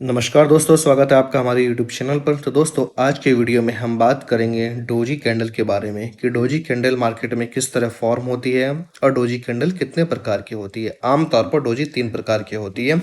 नमस्कार दोस्तों, स्वागत है आपका हमारे यूट्यूब चैनल पर। तो दोस्तों, आज के वीडियो में हम बात करेंगे डोजी कैंडल के बारे में कि डोजी कैंडल मार्केट में किस तरह फॉर्म होती है और डोजी कैंडल कितने प्रकार की होती है। आमतौर पर डोजी 3 प्रकार की होती है,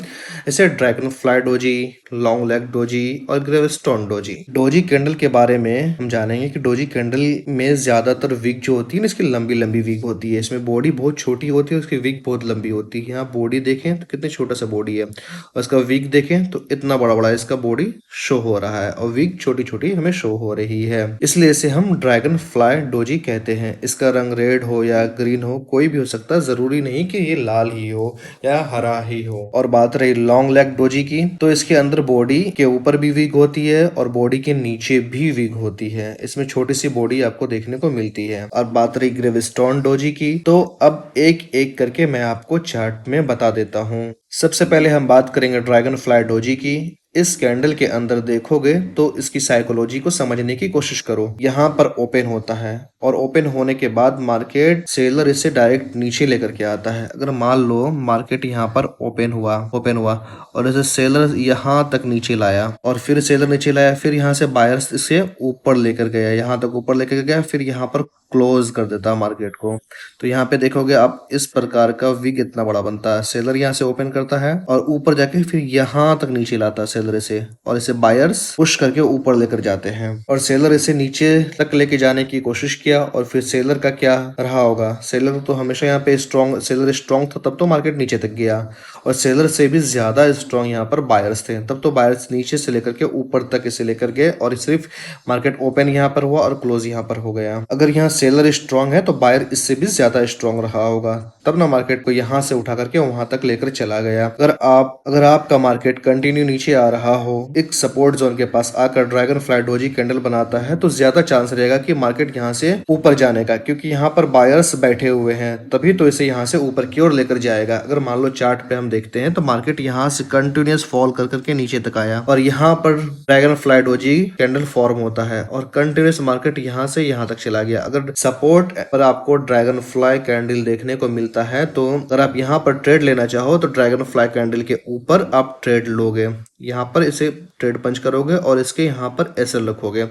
जैसे dragon fly doji, long leg doji और ग्रेवस्टोन डोजी। डोजी कैंडल के बारे में हम जानेंगे कि डोजी कैंडल में ज़्यादातर विक जो होती है ना, इसकी लंबी लंबी विक होती है। इसमें बॉडी बहुत छोटी होती है, उसकी विक बहुत लंबी होती है। यहाँ बॉडी देखें तो कितनी छोटा सा बॉडी है और इसका विक देखें तो इतना बड़ा बड़ा इसका बॉडी शो हो रहा है और विक छोटी छोटी हमें शो हो रही है। इसलिए इसे हम ड्रैगन फ्लाई डोजी कहते हैं। इसका रंग रेड हो या ग्रीन हो, कोई भी हो सकता है, जरूरी नहीं कि ये लाल ही हो या हरा ही हो। और बात रही लॉन्ग लेग डोजी की, तो इसके अंदर बॉडी के ऊपर भी विग होती है और बॉडी के नीचे भी विग होती है। इसमें छोटी सी बॉडी आपको देखने को मिलती है। और बात रही ग्रेविस्टोन डोजी की, तो अब एक एक करके मैं आपको चार्ट में बता देता हूँ। सबसे पहले हम बात करेंगे ड्रैगन फ्लाई डोजी की। इस कैंडल के अंदर देखोगे तो इसकी साइकोलॉजी को समझने की कोशिश करो। यहाँ पर ओपन होता है और ओपन होने के बाद मार्केट सेलर इसे डायरेक्ट नीचे लेकर के आता है। अगर मान लो मार्केट यहाँ पर ओपन हुआ और इसे सेलर यहाँ तक नीचे लाया और फिर सेलर नीचे लाया, फिर यहाँ से बायर्स इसे ऊपर लेकर गया, यहाँ तक ऊपर लेकर गया, फिर यहाँ पर क्लोज कर देता है मार्केट को। तो यहाँ पे देखोगे आप इस प्रकार का विग इतना बड़ा बनता है। सेलर यहाँ से ओपन करता है और ऊपर जाके फिर यहाँ तक नीचे लाता है सेलर इसे, और इसे बायर्स पुश करके ऊपर लेकर जाते हैं। और सेलर इसे नीचे तक लेके जाने की कोशिश किया और फिर सेलर का क्या रहा होगा। सेलर तो हमेशा यहाँ पे स्ट्रॉन्ग, सेलर स्ट्रॉन्ग था तब तो मार्केट नीचे तक गया, और सेलर से भी ज्यादा स्ट्रॉन्ग यहाँ पर बायर्स थे, तब तो बायर्स नीचे से लेकर के ऊपर तक इसे लेकर गए और सिर्फ मार्केट ओपन यहाँ पर हुआ और क्लोज यहाँ पर हो गया। अगर यहाँ सेलर स्ट्रॉन्ग है तो बायर इससे भी ज्यादा स्ट्रॉन्ग रहा होगा, तब ना मार्केट को यहाँ से उठा करके वहां तक लेकर चला गया। अगर आपका मार्केट कंटिन्यू नीचे आ रहा हो, एक सपोर्ट जोन के पास आकर ड्रैगन फ्लाई डोजी कैंडल बनाता है, तो ज्यादा चांस रहेगा कि मार्केट यहाँ से ऊपर जाने का, क्योंकि यहाँ पर बायर्स बैठे हुए हैं, तभी तो इसे यहाँ से ऊपर की ओर लेकर जाएगा। अगर मान लो चार्ट पे हम देखते हैं तो मार्केट यहाँ से कंटिन्यूस फॉल कर करके नीचे तक आया और यहाँ पर dragon fly doji candle form होता है और कंटिन्यूस मार्केट यहाँ से यहाँ तक चला गया। अगर सपोर्ट पर आपको ड्रैगन फ्लाई कैंडल देखने को मिलता है, तो अगर आप यहाँ पर ट्रेड लेना चाहो तो ड्रैगन फ्लाई कैंडल के ऊपर आप ट्रेड लोगे, यहाँ पर इसे ट्रेड पंच करोगे और इसके यहाँ पर एसएल रखोगे।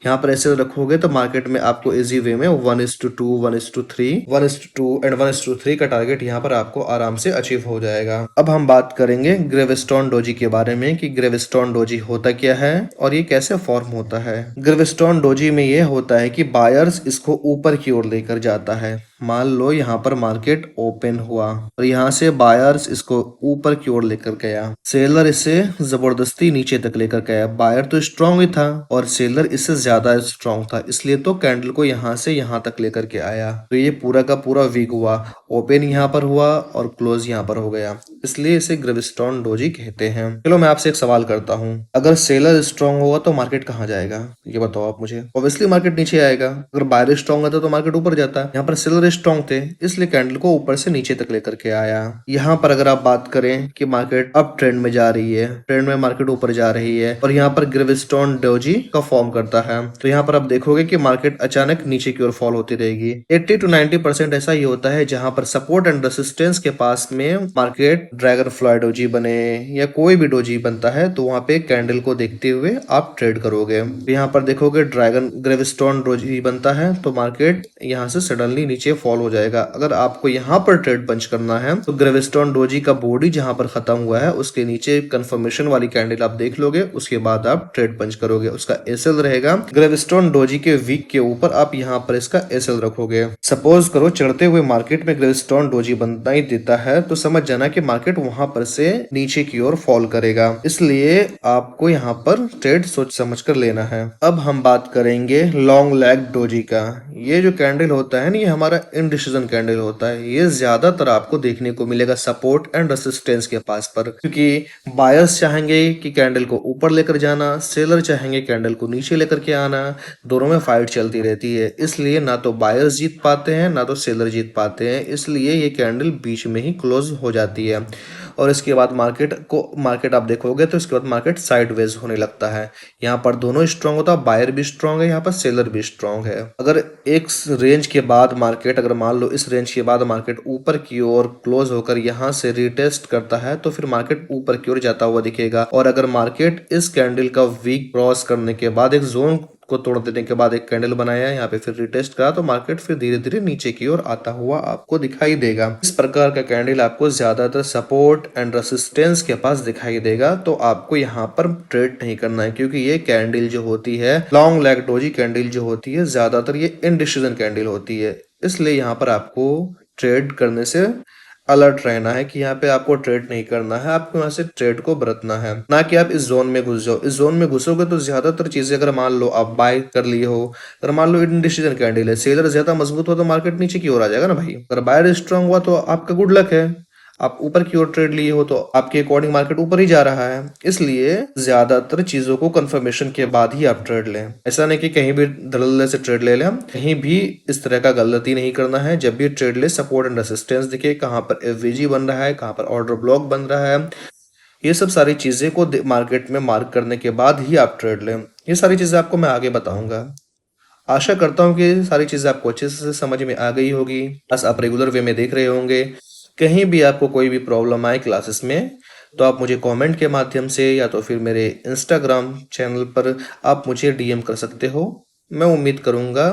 यहाँ पर ऐसे रखोगे तो मार्केट में आपको इजी वे में 1:2, 1:3, 1:2 एंड 1:3 का टारगेट यहाँ पर आपको आराम से अचीव हो जाएगा। अब हम बात करेंगे ग्रेविस्टोन डोजी के बारे में कि ग्रेविस्टोन डोजी होता क्या है और ये कैसे फॉर्म होता है। ग्रेविस्टोन डोजी में ये होता है कि बायर्स इसको ऊपर की ओर लेकर जाता है। मान लो यहाँ पर मार्केट ओपन हुआ और यहाँ से बायर्स इसको ऊपर की ओर लेकर गया, सेलर इसे जबरदस्ती नीचे तक लेकर गया। बायर तो स्ट्रांग ही था और सेलर इससे ज्यादा स्ट्रांग था, इसलिए तो कैंडल को यहाँ से यहाँ तक लेकर के आया। तो ये पूरा का पूरा वीक हुआ, ओपन यहाँ पर हुआ और क्लोज यहाँ पर हो गया, इसलिए इसे ग्रेविस्टोन डोजी कहते हैं। चलो मैं आपसे एक सवाल करता हूँ, अगर सेलर स्ट्रांग होगा तो मार्केट कहाँ जाएगा, ये बताओ आप मुझे। ऑब्वियसली मार्केट नीचे आएगा। अगर बायर स्ट्रांग रहता तो मार्केट ऊपर जाता। यहाँ पर सेलर स्ट्रांग थे, इसलिए कैंडल को ऊपर से नीचे तक लेकर के आया। यहाँ पर अगर आप बात करें कि मार्केट अप ट्रेंड में जा रही है, ट्रेंड में मार्केट ऊपर जा रही है और यहाँ पर ग्रेविस्टोन डोजी का फॉर्म करता है, तो यहाँ पर आप देखोगे कि मार्केट अचानक नीचे की ओर फॉल होती रहेगी। 80 to 90% ऐसा ही होता है जहां पर सपोर्ट एंड रेसिस्टेंस के पास में मार्केट ड्रैगन फ्लाई डोजी बने या कोई भी डोजी बनता है, तो वहां पे कैंडल को देखते हुए आप ट्रेड करोगे। तो यहाँ पर देखोगे ड्रैगन ग्रेविस्टोन डोजी बनता है तो मार्केट यहाँ से सडनली नीचे फॉल हो जाएगा। अगर आपको यहाँ पर ट्रेड पंच करना है तो ग्रेविस्टोन डोजी का बॉडी जहां पर खत्म हुआ है उसके नीचे कंफर्मेशन वाली कैंडल आप देख लोगे, उसके बाद आप ट्रेड पंच करोगे। उसका एसएल रहेगा ग्रेविस्टोन डोजी के वीक के ऊपर, आप यहाँ पर इसका एसएल रखोगे। सपोज करो चढ़ते हुए मार्केट में ग्रेविस्टोन डोजी बनता ही देता है, तो समझ जाना कि मार्केट वहां पर से नीचे की ओर फॉल करेगा, इसलिए आपको यहाँ पर ट्रेड सोच समझ कर लेना है। अब हम बात करेंगे लॉन्ग लेग डोजी का। ये जो कैंडल होता है ना, ये हमारा इनडिसीजन कैंडल होता है। ये ज्यादातर आपको देखने को मिलेगा सपोर्ट एंड रेसिस्टेंस के पास पर, क्योंकि बायर्स चाहेंगे कि कैंडल को ऊपर लेकर जाना, सेलर चाहेंगे कैंडल को नीचे लेकर के आना, दोनों में फाइट चलती रहती है। इसलिए ना तो बायर्स जीत पाते हैं ना तो सेलर जीत पाते हैं, इसलिए ये कैंडल बीच में ही क्लोज हो जाती है। और इसके बाद मार्केट आप देखोगे तो इसके बाद मार्केट साइडवेज होने लगता है। यहाँ पर दोनों स्ट्रांग होता है, बायर भी स्ट्रांग है, यहाँ पर सेलर भी स्ट्रांग है। अगर एक रेंज के बाद मार्केट, अगर मान लो इस रेंज के बाद मार्केट ऊपर की ओर क्लोज होकर यहाँ से रिटेस्ट करता है तो फिर मार्केट ऊपर की ओर जाता हुआ दिखेगा। और अगर मार्केट इस कैंडल का वीक क्रॉस करने के बाद एक जोन को तोड़ देने के बाद एक कैंडल बनाया है, यहाँ पे फिर रिटेस्ट करा तो मार्केट फिर धीरे धीरे नीचे की ओर आता हुआ आपको दिखाई देगा। इस प्रकार का कैंडल आपको ज्यादातर सपोर्ट एंड रेसिस्टेंस के पास दिखाई देगा, तो आपको यहाँ पर ट्रेड नहीं करना है, क्योंकि ये कैंडल जो होती है, लॉन्ग लेग डोजी कैंडल जो होती है, ज्यादातर ये इनडिसीजन कैंडल होती है। इसलिए यहाँ पर आपको ट्रेड करने से अलर्ट रहना है कि यहाँ पे आपको ट्रेड नहीं करना है, आपको यहाँ से ट्रेड को बरतना है, ना कि आप इस जोन में घुस जाओ। इस जोन में घुसोगे तो ज्यादातर चीजें, अगर मान लो आप बाय कर लिए हो, अगर मान लो इनडिसीजन कैंडल है, सेलर ज्यादा मजबूत हो तो मार्केट नीचे की ओर आ जाएगा ना भाई। अगर बायर स्ट्रांग हुआ तो आपका गुड लक है, आप ऊपर की ओर ट्रेड लिए हो तो आपके अकॉर्डिंग मार्केट ऊपर ही जा रहा है। इसलिए ज्यादातर चीजों को कंफर्मेशन के बाद ही आप ट्रेड लें। ऐसा नहीं कि कहीं भी दलाल से ट्रेड ले लें, कहीं भी इस तरह का गलती नहीं करना है। जब भी ट्रेड ले, सपोर्ट एंड रेसिस्टेंस दिखे, कहाँ पर एफवीजी बन रहा है, कहाँ पर ऑर्डर ब्लॉक बन रहा है, ये सब सारी चीजें को मार्केट में मार्क करने के बाद ही आप ट्रेड लें। ये सारी चीजें आपको मैं आगे बताऊंगा। आशा करता हूँ कि सारी चीजें आपको अच्छे से समझ में आ गई होगी, बस आप रेगुलर वे में देख रहे होंगे। कहीं भी आपको कोई भी प्रॉब्लम आए क्लासेस में तो आप मुझे कमेंट के माध्यम से या तो फिर मेरे इंस्टाग्राम चैनल पर आप मुझे डीएम कर सकते हो। मैं उम्मीद करूंगा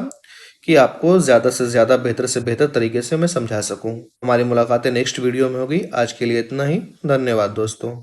कि आपको ज़्यादा से ज़्यादा बेहतर से बेहतर तरीके से मैं समझा सकूं। हमारी मुलाकातें नेक्स्ट वीडियो में होगी। आज के लिए इतना ही। धन्यवाद दोस्तों।